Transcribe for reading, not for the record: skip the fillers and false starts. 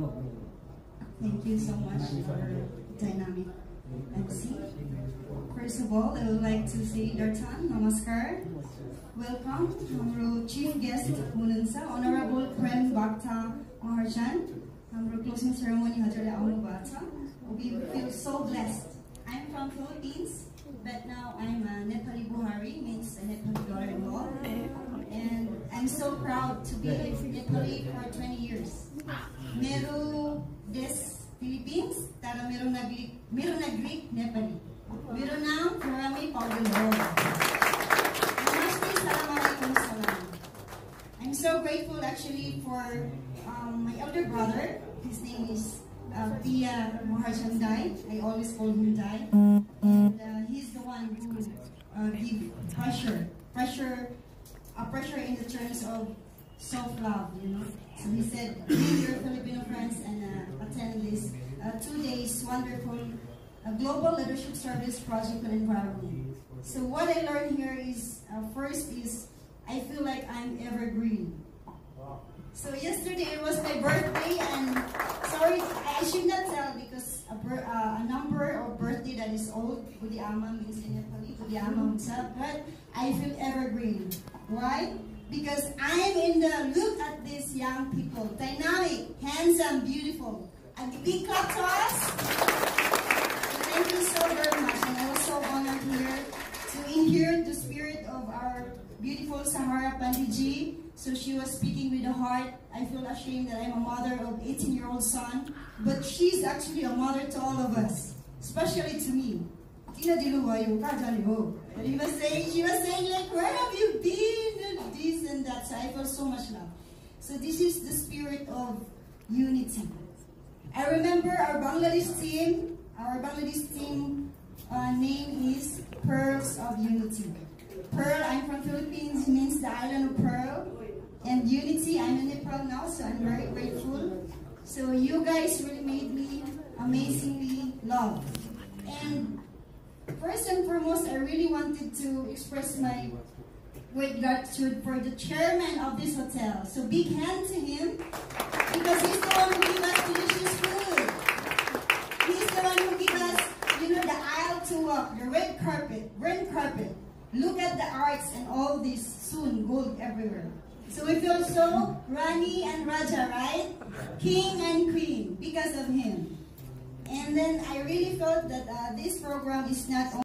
Thank you so much for dynamic MC. First of all, I would like to say Dartan, Namaskar. Welcome, Hamro Chief Guest Mununsa, Honorable Prem Bhakta Maharjan, Hamro Closing Ceremony Hajale Aunu Bata. We feel so blessed. I'm from Philippines, but now I'm a Nepali Buhari, means a Nepali daughter-in-law. And I'm so proud to be Nepali for 20 years. Meron des Philippines, tara meron na Greek Nepali. Meron na marami pagdulong. Namaste, Assalamualaikum salam. I'm so grateful actually for my elder brother. His name is Pia Maharjan Dai. I always call him Dai. And he's the one who gives pressure in the terms of self-love, you know. So he said, bring your Filipino friends and attend this 2 days wonderful global leadership service project on environment. So what I learned here is, first is, I feel like I'm evergreen. So yesterday it was my birthday, and sorry, I should not tell because a number of birthday that is old, Budiama means in Nepali, Budiama himself, but I feel evergreen. Why? Because I'm in the, look at these young people, dynamic, handsome, beautiful. And big clap to us. Thank you so very much, and I was so honored here to inherit the spirit of our beautiful Sahara Pandiji. So she was speaking with the heart. I feel ashamed that I'm a mother of 18-year-old son, but she's actually a mother to all of us, especially to me. She was saying like, where have you been? This and that. So I feel so much love. So this is the spirit of unity. I remember our Bangladesh team. Our Bangladesh team name is Pearls of Unity. Pearl, I'm from Philippines, means the island of Pearl. And unity, I'm in Nepal now, so I'm very grateful. So you guys really made me amazingly loved. And first and foremost, I really wanted to express my great gratitude for the chairman of this hotel. So big hand to him, because he's the one who gave us delicious food. He's the one who gave us, you know, the aisle to walk, the red carpet. Look at the arts and all this soon gold everywhere. So we feel so Rani and Raja, right? King and queen because of him. And then I really felt that this program is not only